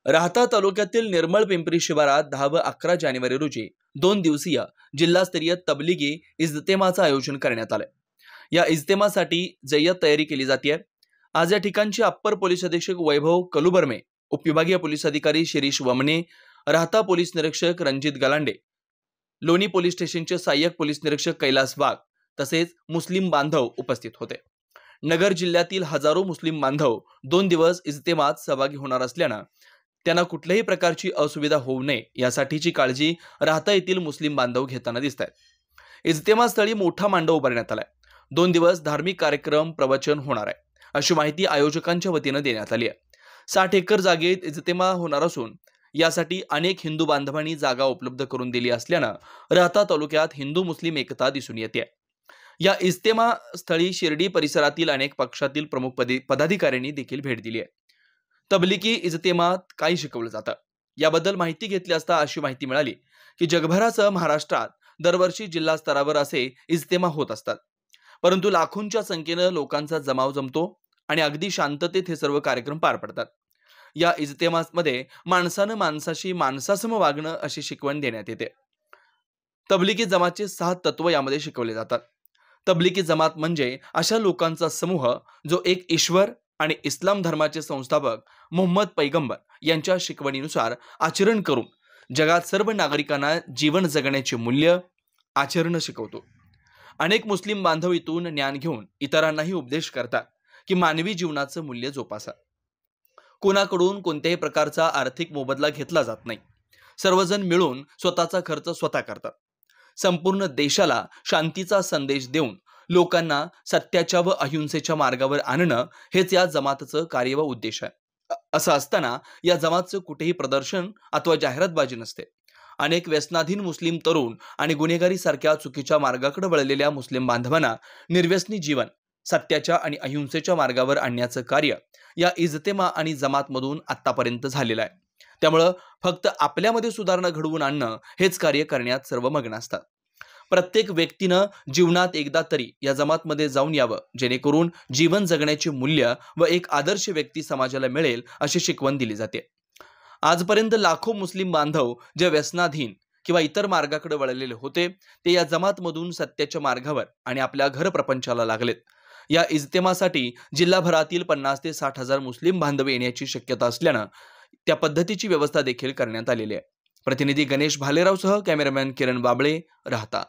राहता तालुक्यातील निर्मळ पिंपरी शिवारात 10 व 11 जानेवारी रोजी 2 दिवसीय जिल्हास्तरीय तबलिगी इज्तेमाचं आयोजन करण्यात आलं। या इज्तेमासाठी जय्यत तयारी केली जाते। आज या ठिकाणचे अप्पर पोलीस अधीक्षक वैभव कलुबर्मे, उपविभागीय पोलीस अधिकारी शिरीष वमने, राहता पोलीस निरीक्षक रणजित गलांडे, लोणी पोलीस स्टेशनचे सहाय्यक पोलीस निरीक्षक कैलास वाघ तसेच मुस्लिम बांधव उपस्थित होते। नगर जिल्ह्यातील हजारो मुस्लिम बांधव 2 दिवस इज्तेमात सहभागी होणार असल्यानं त्यांना कुठल्याही प्रकारची असुविधा होऊ नये यासाठीची काळजी राहता येथील मुस्लिम बांधव घेताना दिसतात। इज्तेमास्थळी मोठा मांडव उभारण्यात आलाय। 2 दिवस धार्मिक कार्यक्रम, प्रवचन होणार आहे अशी माहिती आयोजकांच्या वतीने देण्यात आली आहे। 60 एकर जागेत इज्तेमा होणार असून यासाठी अनेक हिंदू बांधवांनी जागा उपलब्ध करून दिली असल्यानं राहता तालुक्यात हिंदू मुस्लिम एकता दिसून येते। या इज्तेमा स्थळी शिर्डी परिसरातील अनेक पक्षातील प्रमुख पदाधिकाऱ्यांनी देखील भेट दिली आहे। तबलिगी इज्तेमात काय शिकवलं जातं याबद्दल माहिती घेतली असता अशी माहिती मिळाली की जगभरासह महाराष्ट्रात दरवर्षी जिल्हा स्तरावर असे इज्तेमा होत असतात, परंतु लाखोंच्या संख्येने लोकांचा जमाव जमतो आणि अगदी शांततेत हे सर्व कार्यक्रम पार पडतात। या इज्तेमामध्ये माणसानं माणसाशी माणसासम वागणं अशी शिकवण देण्यात येते। तबलिगी जमातचे 6 तत्व यामध्ये शिकवले जातात। तबलिगी जमात म्हणजे अशा लोकांचा समूह जो एक ईश्वर आणि इस्लाम धर्माचे संस्थापक मोहम्मद पैगंबर यांच्या शिकवणीनुसार आचरण करून जगात सर्व नागरिकांना जीवन जगण्याचे मूल्य आचरण शिकवतो। अनेक मुस्लिम बांधव इथून ज्ञान घेऊन इतरांनाही उपदेश करतात की मानवी जीवनाचं मूल्य जोपासा। कोणाकडून कोणत्याही प्रकारचा आर्थिक मोबदला घेतला जात नाही। सर्वजण मिळून स्वतःचा खर्च स्वतः करतात। संपूर्ण देशाला शांतीचा संदेश देऊन लोकांना सत्याच्या व अहिंसेच्या मार्गावर आणणं हेच या जमातचं कार्य व उद्देश आहे। असं असताना या जमातचं कुठेही प्रदर्शन अथवा जाहिरातबाजी नसते। अनेक व्यसनाधीन मुस्लिम तरुण आणि गुन्हेगारी सारख्या चुकीच्या मार्गाकडे वळलेल्या मुस्लिम बांधवांना निर्व्यसनी जीवन, सत्याच्या आणि अहिंसेच्या मार्गावर आणण्याचं कार्य या इज्तेमा आणि जमातमधून आतापर्यंत झालेलं आहे। त्यामुळे फक्त आपल्यामध्ये सुधारणा घडवून आणणं हेच कार्य करण्यात सर्व मग्न असतात। प्रत्येक व्यक्तीनं जीवनात एकदा तरी या जमातमध्ये जाऊन यावं, जेणेकरून जीवन जगण्याचे मूल्य व एक आदर्श व्यक्ती समाजाला मिळेल अशी शिकवण दिली जाते। आजपर्यंत लाखो मुस्लिम बांधव जे व्यसनाधीन किंवा इतर मार्गाकडे वळलेले होते ते या जमातमधून सत्याच्या मार्गावर आणि आपल्या घर प्रपंचाला लागलेत। या इज्तेमासाठी जिल्हाभरातील 50 ते 60 हजार मुस्लिम बांधव येण्याची शक्यता असल्यानं त्या पद्धतीची व्यवस्था देखील करण्यात आलेली आहे। प्रतिनिधी गणेश भालेरावसह कॅमेरामॅन किरण बाबळे, राहता।